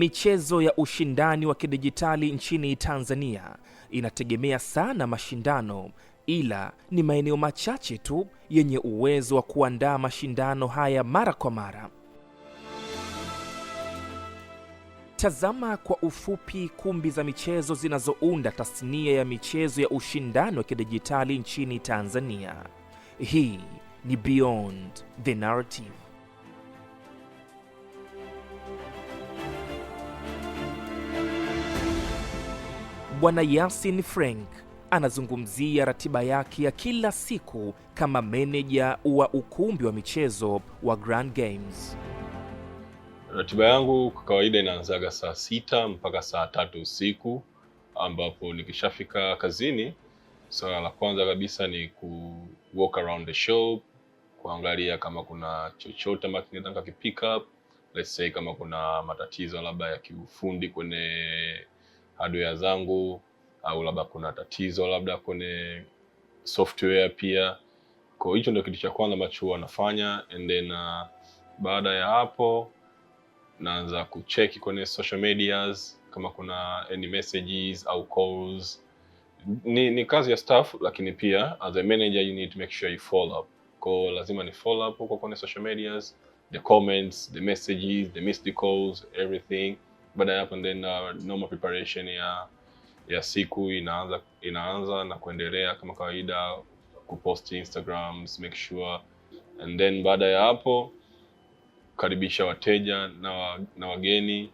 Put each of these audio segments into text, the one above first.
Michezo ya ushindani wa kidijitali nchini Tanzania inategemea sana mashindano, ila ni maeneo machache tu yenye uwezo wa kuandaa mashindano haya mara kwa mara. Tazama kwa ufupi kumbi za michezo zinazounda tasnia ya michezo ya ushindani wa kidijitali nchini Tanzania. Hii ni Beyond the Narrative. Bwana Yasin Frank anazungumzia ratiba yake ya kila siku kama meneja wa ukumbi wa michezo wa Grand Games. Ratiba yangu kwa kawaida inaanzaga saa 6 mpaka saa 3 usiku, ambapo nikishafika kazini, swala la kwanza kabisa ni walk around the shop, kuangalia kama kuna chochote ambacho ninataka kipick up. Let's say kama kuna matatizo labda ya kiufundi kwenye hardware zangu, au labda kuna tatizo labda kwenye software pia. Kwa hiyo ndio kitu cha kwanza ambacho huwa nafanya, and then baada ya hapo naanza kucheck kwenye social medias kama kuna any messages au calls. Ni kazi ya staff, lakini pia as a manager you need to make sure you follow up. Kwa lazima ni follow up huko kwenye social medias, the comments, the messages, the missed calls, everything. Baada ya hapo then normal preparation ya siku inaanza na kuendelea kama kawaida, kupost Instagrams, make sure. And then baada ya hapo karibisha wateja na wageni,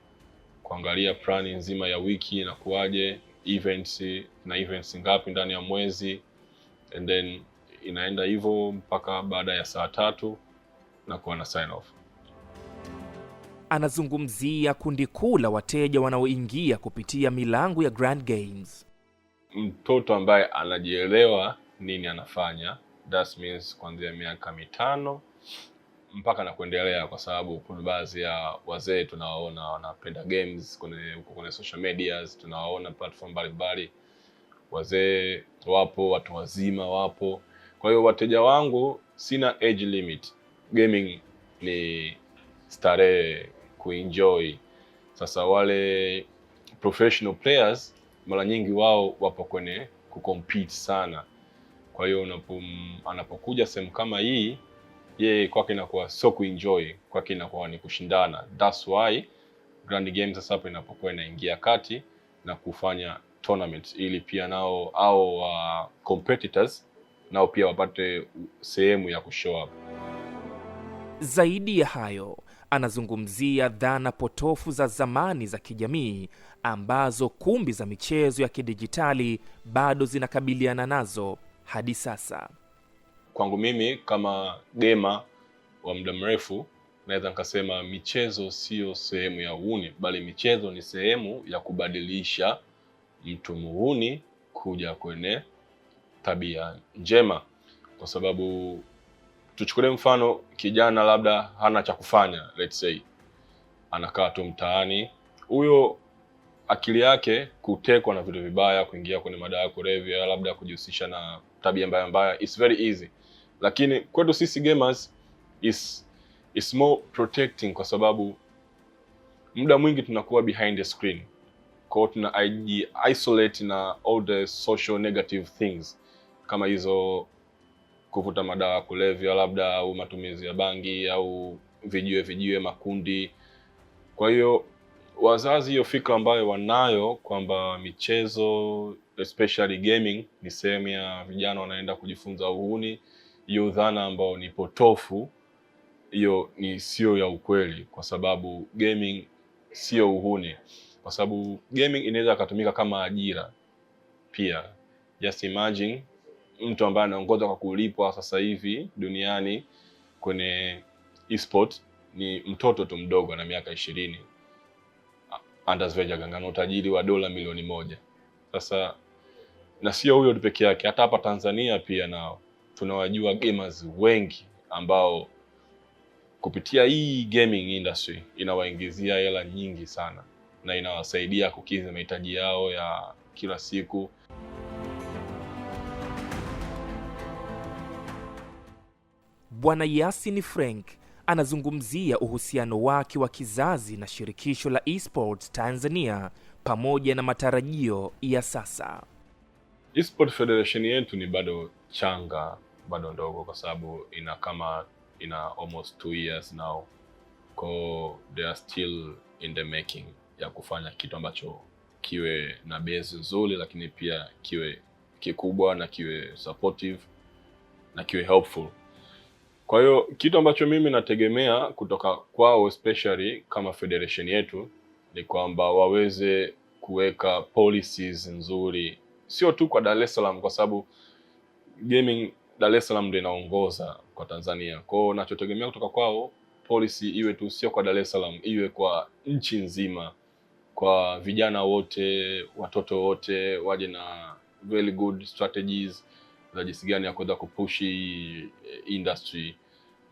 kuangalia plani nzima ya wiki na kuaje, events ngapi ndani ya mwezi, and then inaenda hivyo mpaka baada ya saa 3 na kuwa na sign off. Anazungumzia kundi kuu la wateja wanaoingia kupitia milango ya Grand Games. Mtoto ambaye anajielewa nini anafanya, that means kuanzia miaka 5 mpaka na kuendelea, kwa sababu kuna baadhi ya wazee tunawaona wanapenda games kwenye social medias, tunawaona platform mbalimbali, wazee wapo, watu wazima wapo. Kwa hiyo wateja wangu sina age limit. Gaming ni starehe, kuenjoy. Sasa wale professional players mara nyingi wao wapo kwenye kucompete sana. Kwa hiyo anapokuja sehemu kama hii, yeye kwake inakuwa so kuenjoy, kwake inakuwa ni kushindana. That's why Grand Games sasa hapo inapokuwa inaingia kati na kufanya tournaments, ili pia nao au competitors nao pia wapate sehemu ya kushow up. Zaidi ya hayo, anazungumzia dhana potofu za zamani za kijamii ambazo kumbi za michezo ya kidijitali bado zinakabiliana nazo hadi sasa. Kwangu mimi kama gamer wa muda mrefu, naweza nikasema michezo sio sehemu ya uhuni, bali michezo ni sehemu ya kubadilisha mtu muhuni kuja kwenye tabia njema. Kwa sababu tuchukulie mfano kijana labda hana cha kufanya, let's say anakaa tu mtaani, huyo akili yake kutekwa na vitu vibaya, kuingia kwenye madawa ya kulevya, labda kujihusisha na tabia mbaya, it's very easy. Lakini kwetu sisi gamers is more protecting, kwa sababu muda mwingi tunakuwa behind the screen. Kwa hiyo tuna isolate na all the social negative things, kama hizo kuvuta madawa ya kulevya labda, au matumizi ya bangi, au vijiwe makundi. Kwa hiyo wazazi hiyo fikra ambayo wanayo kwamba michezo especially gaming ni sehemu ya vijana wanaenda kujifunza uhuni, hiyo dhana ambayo ni potofu, hiyo ni sio ya ukweli, kwa sababu gaming sio uhuni. Kwa sababu gaming inaweza kutumika kama ajira pia. Just imagine mtu ambaye anaongoza kwa kulipwa sasa hivi duniani kwenye esport ni mtoto tu mdogo na miaka 20. Anders Vejaga ana utajiri wa dola milioni 1. Sasa na sio huyo tu peke yake, hata hapa Tanzania pia nao tunawajua gamers wengi ambao kupitia hii gaming industry inawaingizia hela nyingi sana na inawasaidia kukidhi mahitaji yao ya kila siku. Bwana Yasin Frank anazungumzia uhusiano wake wa kizazi na shirikisho la esports Tanzania pamoja na matarajio ya sasa. Esports Federation yetu ni bado changa, bado ndogo, kwa sababu ina almost 2 years now. They are still in the making ya kufanya kitu ambacho kiwe na base nzuri, lakini pia kiwe kikubwa na kiwe supportive na kiwe helpful. Kwa hiyo kitu ambacho mimi nategemea kutoka kwao, especially kama federation yetu, ni kwamba waweze kuweka policies nzuri, sio tu kwa Dar es Salaam, kwa sababu gaming Dar es Salaam ndio inaongoza kwa Tanzania. Kwa hiyo nachotegemea kutoka kwao, policy iwe tu sio kwa Dar es Salaam, iwe kwa nchi nzima, kwa vijana wote, watoto wote waje na very good strategies za jinsi gani ya kuweza kupushi industry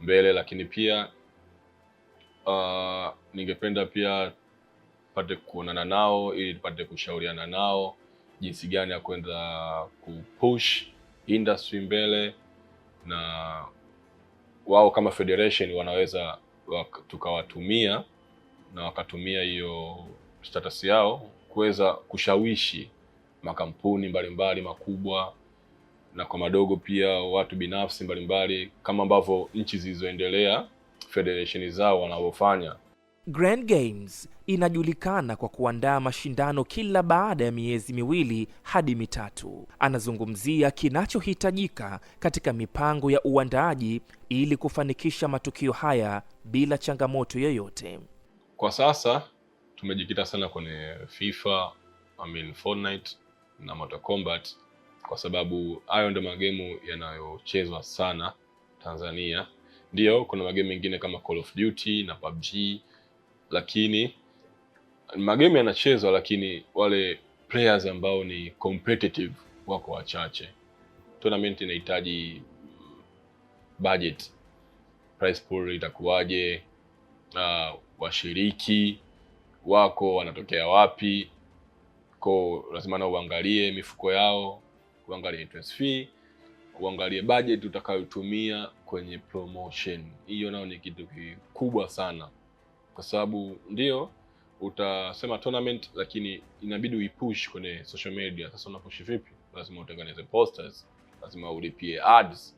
mbele. Lakini pia ningependa pia pate kuonana nao ili tupate kushauriana nao jinsi gani ya kwenda kupush industry mbele, na wao kama federation wanaweza tukawatumia na wakatumia hiyo status yao kuweza kushawishi makampuni mbalimbali makubwa na kwa madogo, pia watu binafsi mbalimbali, kama ambavyo nchi zilizoendelea federation zao wanavyofanya. Grand Games inajulikana kwa kuandaa mashindano kila baada ya miezi 2 hadi 3. Anazungumzia kinachohitajika katika mipango ya uandaaji ili kufanikisha matukio haya bila changamoto yoyote. Kwa sasa tumejikita sana kwenye FIFA, Fortnite na Mortal Kombat, kwa sababu hayo ndio magemu yanayochezwa sana Tanzania. Ndio kuna magemu mengine kama Call of Duty na PUBG, lakini magemu yanachezwa, lakini wale players ambao ni competitive wako wachache. Tournament inahitaji budget, prize pool itakuwaje, washiriki wako wanatokea wapi, kwa lazima na uangalie mifuko yao, uangalie entrance fee, uangalie budget utakayotumia kwenye promotion. Hiyo nao ni kitu kikubwa sana, kwa sababu ndio utasema tournament, lakini inabidi uipush kwenye social media. Sasa unapush vipi? Lazima utengeneze posters, lazima ulipie ads,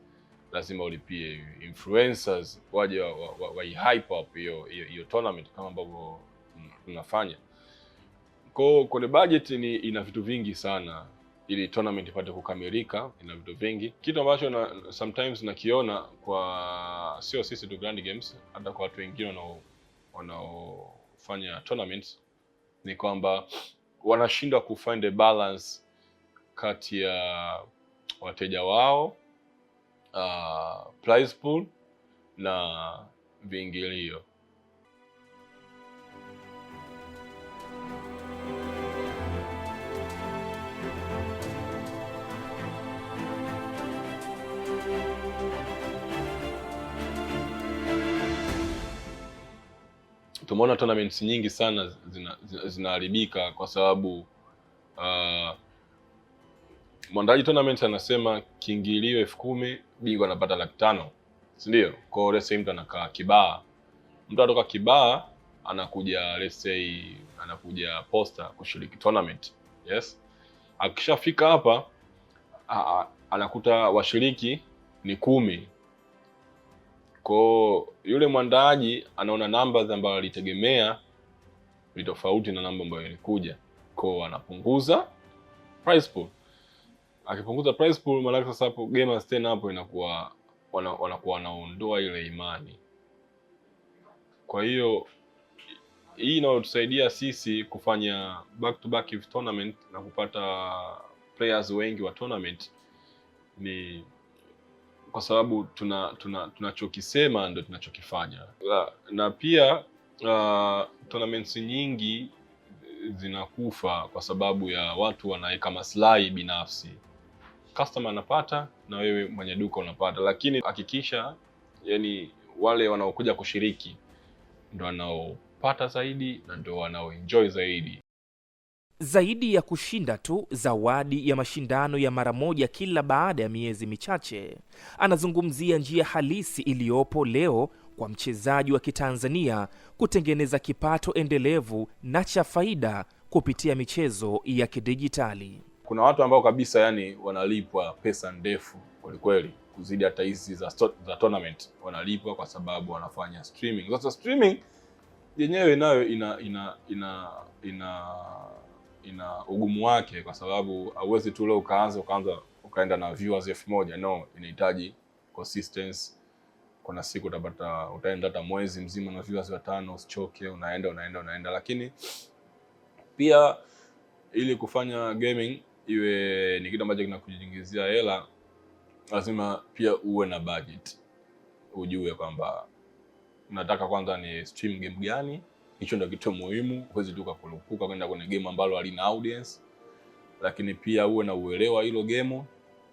lazima ulipie influencers waje wa hype up hiyo tournament kama ambavyo tunafanya. Kwenye budget ina vitu vingi sana ili tournament ipate kukamilika, ina vitu vingi. Kitu ambacho sometimes nakiona kwa sio sisi tu Grand Games, hata kwa watu wengine wanaofanya tournaments, ni kwamba wanashindwa kufind a balance kati ya wateja wao, prize pool na viingilio. Tumeona tournaments nyingi sana zinaharibika kwa sababu mwandaji tournament anasema kiingilio 10,000, bingwa anapata 500,000, si ndio? Kwa hiyo let's say mtu anakaa Kibaha, mtu anatoka Kibaha anakuja, let's say anakuja Posta kushiriki tournament, yes. Akishafika hapa anakuta washiriki ni 10. Kwa yule mwandaaji anaona numbers ambazo alitegemea ni tofauti na namba ambayo ilikuja, kwa anapunguza prize pool. Akipunguza prize pool, maana sasa hapo gamers tena hapo inakuwa wanakuwa wanaondoa ile imani. Kwa hiyo hii inatusaidia sisi kufanya back to back tournament na kupata players wengi wa tournament, ni kwa sababu tunachokisema ndio tunachokifanya. Na pia tournaments nyingi zinakufa kwa sababu ya watu wanaweka maslahi binafsi. Customer anapata na wewe mwenye duka unapata, lakini hakikisha yani wale wanaokuja kushiriki ndio wanaopata zaidi na ndio wanaoenjoy zaidi. Zaidi ya kushinda tu zawadi ya mashindano ya mara moja kila baada ya miezi michache, anazungumzia njia halisi iliyopo leo kwa mchezaji wa Kitanzania kutengeneza kipato endelevu na cha faida kupitia michezo ya kidijitali. Kuna watu ambao kabisa yani wanalipwa pesa ndefu kwelikweli kuzidi hata hizi za tournament, wanalipwa kwa sababu wanafanya streaming. Sasa streaming yenyewe nayo ina ugumu wake, kwa sababu hauwezi tu leo ukaenda na viewers 1000. No, inahitaji consistency. Kuna siku utaenda hata mwezi mzima na viewers 5, usichoke, unaenda. Lakini pia ili kufanya gaming iwe ni kitu ambacho kinakujingizia hela, lazima pia uwe na budget. Ujue kwamba unataka kwanza ni stream game gani. Hicho ndio kitu muhimu. Huwezi tu kukurupuka kwenda kwenye game ambalo halina audience. Lakini pia uwe na uelewa hilo game.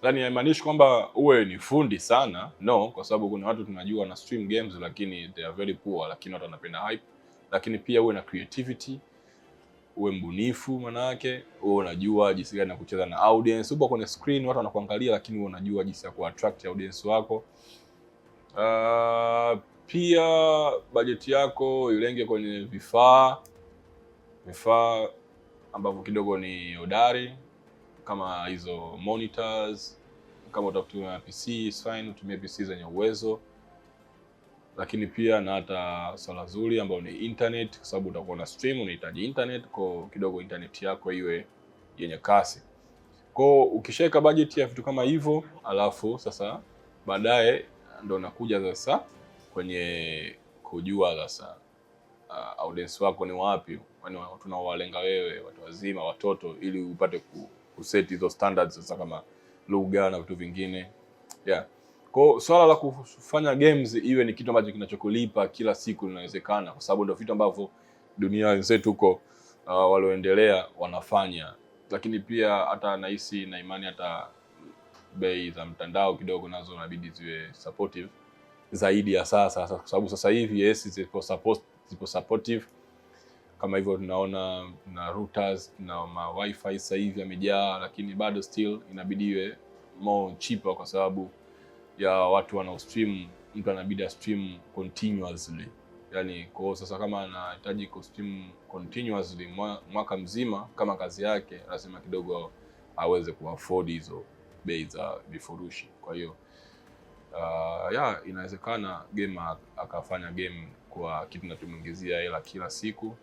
Yaani haimaanishi kwamba uwe ni fundi sana, no, kwa sababu kuna watu tunajua na stream games lakini they are very poor, lakini watu wanapenda hype. Lakini pia uwe na creativity, uwe mbunifu, manake uwe unajua jinsi gani ya kucheza na audience. Upo kwenye screen watu wanakuangalia, lakini uwe unajua jinsi ya kuattract audience wako. Pia bajeti yako ilenge kwenye vifaa ambavyo kidogo ni hodari, kama hizo monitors. Kama utatumia PC fine, utumie PC zenye uwezo. Lakini pia na hata swala zuri ambao ni internet, kwa sababu utakuwa na stream, unahitaji internet. Kwa kidogo internet yako iwe yenye kasi. Kwa ukishaweka budget ya vitu kama hivyo, alafu sasa baadaye ndo nakuja sasa kwenye kujua sasa audience wako ni wapi, yani tunaowalenga wewe, watu wazima, watoto, ili upate kuset hizo standards sasa, kama lugha na vitu vingine. Kwa swala la kufanya games iwe ni kitu ambacho kinachokulipa kila siku linawezekana, kwa sababu ndio vitu ambavyo dunia wenzetu huko walioendelea wanafanya. Lakini pia hata nahisi na imani hata bei za mtandao kidogo nazo inabidi ziwe supportive zaidi ya sasa, kwa sababu sasa hivi yes zipo supportive. Kama hivyo tunaona na routers na wifi sasa hivi yamejaa, lakini bado still inabidi iwe more cheaper, kwa sababu ya watu wana stream. Mtu anabidi stream continuously, yani kwa sasa kama anahitaji ku stream continuously mwaka mzima kama kazi yake, lazima kidogo aweze kuafford hizo bei za vifurushi. Kwa hiyo inawezekana game akafanya game kwa kitu kinachomwingizia hela kila siku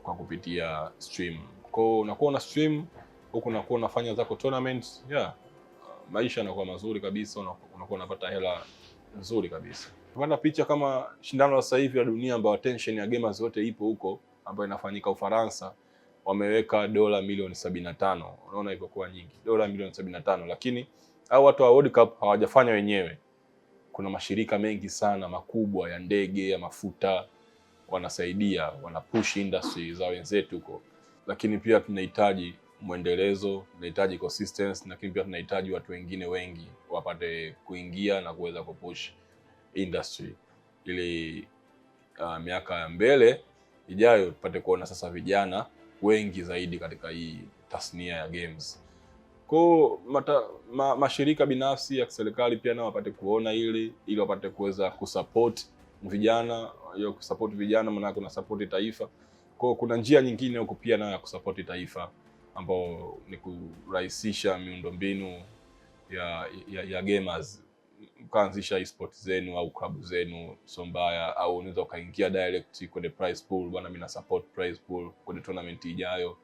kwa kupitia stream. Kwa unakuwa na stream huku unakuwa unafanya zako tournament, maisha yanakuwa mazuri kabisa, unakuwa unapata hela nzuri kabisa. Kupanda picha kama shindano la sasa hivi la dunia ambayo attention ya gamers wote ipo huko, ambayo inafanyika Ufaransa, wameweka dola milioni 75. Unaona iko kwa nyingi, dola milioni 75. Lakini hao watu wa World Cup hawajafanya wenyewe. Kuna mashirika mengi sana makubwa ya ndege, ya mafuta, wanasaidia, wanapush industry za wenzetu huko. Lakini pia tunahitaji mwendelezo, tunahitaji consistency, lakini pia tunahitaji watu wengine wengi wapate kuingia na kuweza kupush industry, ili miaka ya mbele ijayo tupate kuona sasa vijana wengi zaidi katika hii tasnia ya games. Kwa mashirika binafsi ya serikali pia nao wapate kuona ili wapate kuweza kusupport vijana. Hiyo kusupport vijana maana kuna support taifa. Kwa kuna njia nyingine huko pia nayo ya kusupport taifa, ambao ni kurahisisha miundombinu ya gamers. Mkaanzisha e-sport zenu au klabu zenu Sombaya, au unaweza ukaingia direct kwenye prize pool. Bwana, mimi na support prize pool kwenye tournament ijayo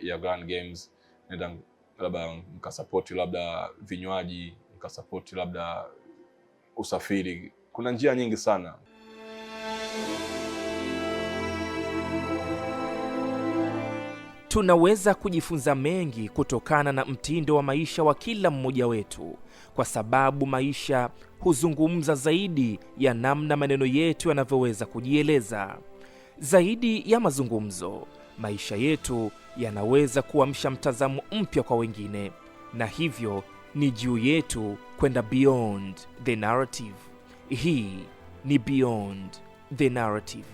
ya Grand Games. Nenda labda mkasupport labda vinywaji, mkasupport labda usafiri. Kuna njia nyingi sana. Tunaweza kujifunza mengi kutokana na mtindo wa maisha wa kila mmoja wetu, kwa sababu maisha huzungumza zaidi ya namna maneno yetu yanavyoweza kujieleza. Zaidi ya mazungumzo, maisha yetu yanaweza kuamsha mtazamo mpya kwa wengine, na hivyo ni juu yetu kwenda beyond the narrative. Hii ni Beyond the Narrative.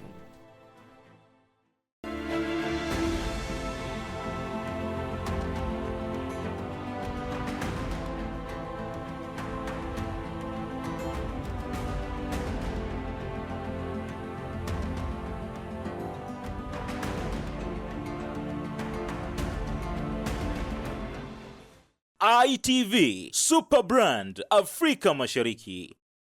ITV Super Brand Afrika Mashariki.